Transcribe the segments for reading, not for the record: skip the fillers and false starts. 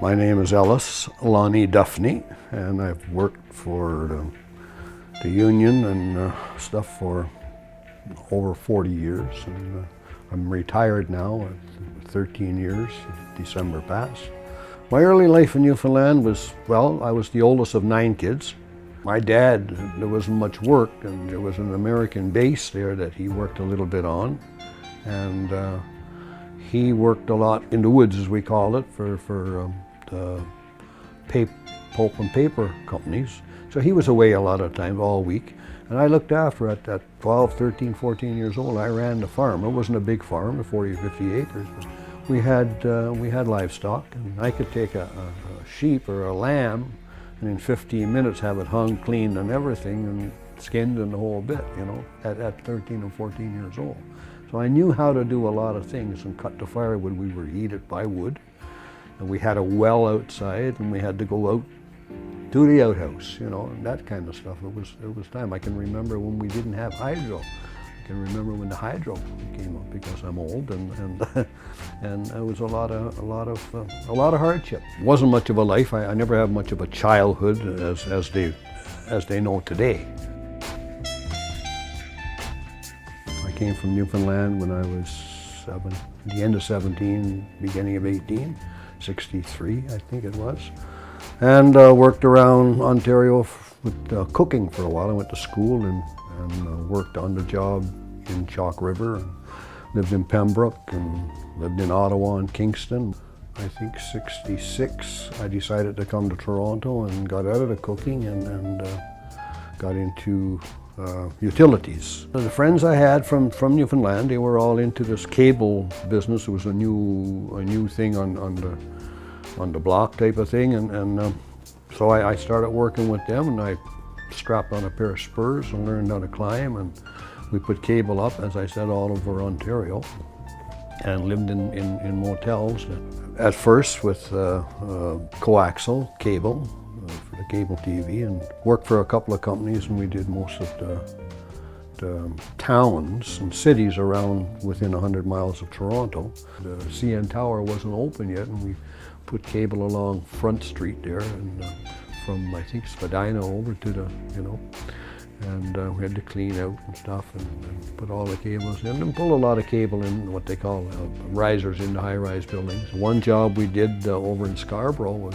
My name is Ellis Duphney, and I've worked for the union and stuff for over 40 years. And I'm retired now at 13 years, December passed. My early life in Newfoundland was, well, I was the oldest of 9 kids. My dad, there wasn't much work, and there was an American base there that he worked a little bit on. And he worked a lot in the woods, as we call it, for the pulp and paper companies. So he was away a lot of times, all week. And I looked after it at 12, 13, 14 years old. I ran the farm. It wasn't a big farm, 40, 50 acres, but we had livestock, and I could take a sheep or a lamb and in 15 minutes have it hung, cleaned and everything, and skinned and the whole bit, you know, at 13 or 14 years old. So I knew how to do a lot of things and cut the firewood. We were heated by wood, and we had a well outside, and we had to go out to the outhouse, you know, and that kind of stuff. It was time. I can remember when we didn't have hydro. I can remember when the hydro came up, because I'm old, and it was a lot of hardship. It wasn't much of a life. I never had much of a childhood as they know today. I came from Newfoundland when I was the end of 17, beginning of 18, 63, I think it was. And worked around Ontario with cooking for a while. I went to school and worked on the job in Chalk River, and lived in Pembroke, and lived in Ottawa and Kingston. I think 66, I decided to come to Toronto and got out of the cooking and got into utilities. The friends I had from Newfoundland, they were all into this cable business. It was a new thing on the block type of thing, and so I started working with them, and I strapped on a pair of spurs and learned how to climb, and we put cable up, as I said, all over Ontario, and lived in motels. At first with coaxial cable, for the cable TV, and worked for a couple of companies, and we did most of the towns and cities around within 100 miles of Toronto. The CN Tower wasn't open yet, and we put cable along Front Street there, and from, I think, Spadina over to the, you know, and we had to clean out and stuff, and put all the cables in, and pull a lot of cable in what they call risers into high-rise buildings. One job we did over in Scarborough was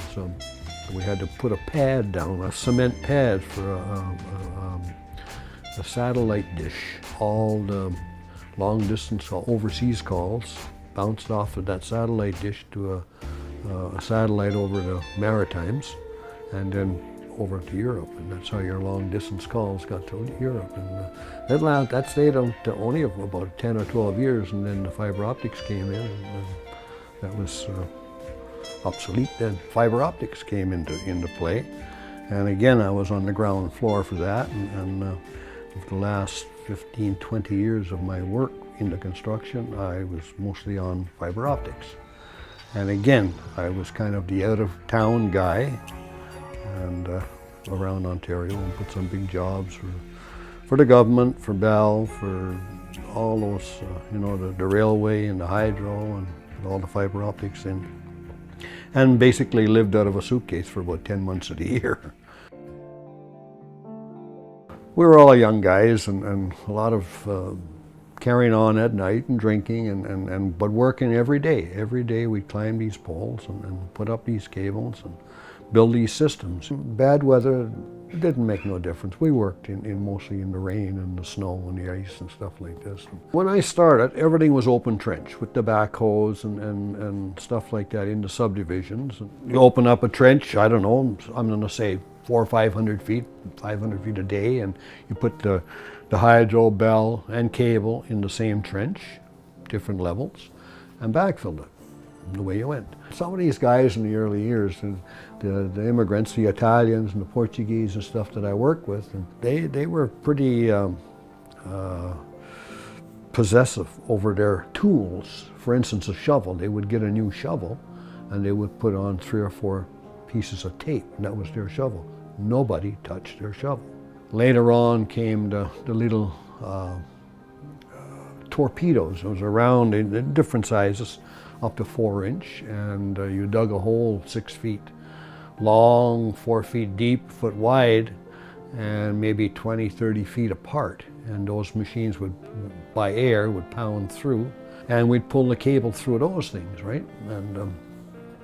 we had to put a pad down, a cement pad for a satellite dish. All the long-distance overseas calls bounced off of that satellite dish to a satellite over the Maritimes, and then over to Europe, and that's how your long-distance calls got to Europe. And that stayed on to only about 10 or 12 years, and then the fiber optics came in, and that was obsolete. Then fiber optics came into play, and again I was on the ground floor for that, and for the last 15, 20 years of my work in the construction, I was mostly on fiber optics. And again, I was kind of the out-of-town guy, and around Ontario, and put some big jobs for the government, for Bell, for all those, you know, the railway and the hydro, and all the fiber optics in. And basically lived out of a suitcase for about 10 months of the year. We were all young guys, and a lot of carrying on at night and drinking, but working every day. Every day we climbed these poles and put up these cables and build these systems. Bad weather, it didn't make no difference. We worked mostly in the rain and the snow and the ice and stuff like this. When I started, everything was open trench with the backhoes and stuff like that in the subdivisions. You open up a trench, I don't know, I'm gonna say 400 or 500 feet, 500 feet a day, and you put the hydro, bell, and cable in the same trench, different levels, and backfilled it the way you went. Some of these guys in the early years, the immigrants, the Italians and the Portuguese and stuff that I worked with, and they were pretty possessive over their tools. For instance, a shovel. They would get a new shovel, and they would put on 3 or 4 pieces of tape, and that was their shovel. Nobody touched their shovel. Later on came the little torpedoes. It was around in different sizes, up to 4-inch, and you dug a hole 6 feet long, 4 feet deep, foot wide, and maybe 20, 30 feet apart. And those machines would, by air, would pound through, and we'd pull the cable through those things, right?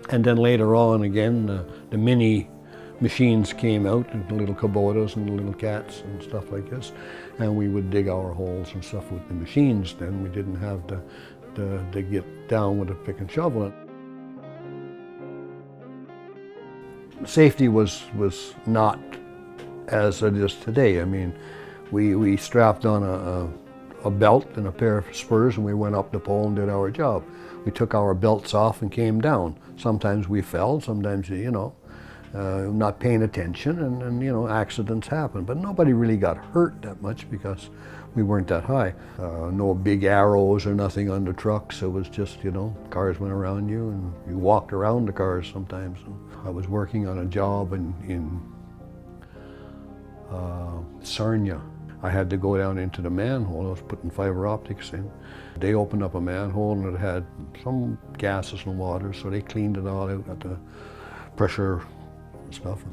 And then later on, again, the mini machines came out, and the little Kubotas and the little cats and stuff like this, and we would dig our holes and stuff with the machines. Then we didn't have to get down with a pick and shovel. Safety was not as it is today. I mean, we strapped on a belt and a pair of spurs, and we went up the pole and did our job. We took our belts off and came down. Sometimes we fell, sometimes, not paying attention, and accidents happen. But nobody really got hurt that much because we weren't that high. No big arrows or nothing on the trucks. It was just, cars went around you, and you walked around the cars sometimes. And I was working on a job in Sarnia. I had to go down into the manhole. I was putting fiber optics in. They opened up a manhole, and it had some gases and water, so they cleaned it all out, got the pressure and stuff.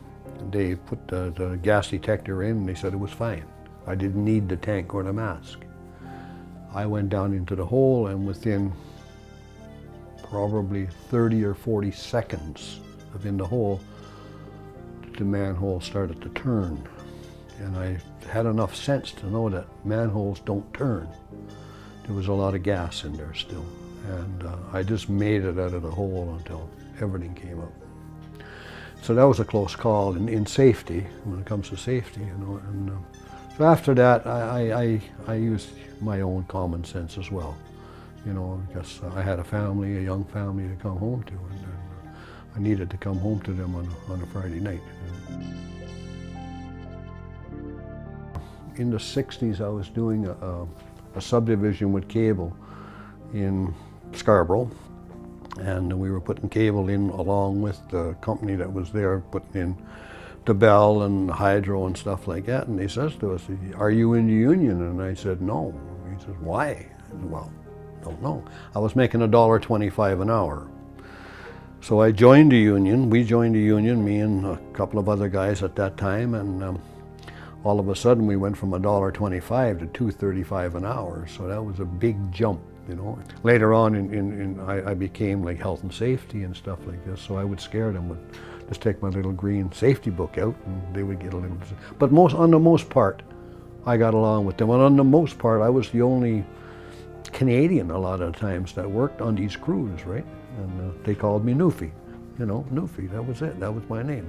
And they put the gas detector in, and they said it was fine. I didn't need the tank or the mask. I went down into the hole, and within probably 30 or 40 seconds of in the hole, the manhole started to turn. And I had enough sense to know that manholes don't turn. There was a lot of gas in there still. And I just made it out of the hole until everything came up. So that was a close call in safety, when it comes to safety, And so after that, I used my own common sense as well, because I had a family, a young family to come home to, and I needed to come home to them on a Friday night. In the 60s, I was doing a subdivision with cable in Scarborough, and we were putting cable in along with the company that was there, putting in the Bell and Hydro and stuff like that. And they says to us, "Are you in the union?" And I said, "No." He says, "Why?" I said, "Well, don't know." I was making $1.25 an hour. So I joined the union. We joined the union, me and a couple of other guys at that time, and all of a sudden we went from $1.25 to $2.35 an hour. So that was a big jump, Later on I became like health and safety and stuff like this. So I would scare them with just take my little green safety book out, and they would get a little. But on the most part, I got along with them. And on the most part, I was the only Canadian a lot of times that worked on these crews, right? And they called me Newfy, Newfy. That was it. That was my name.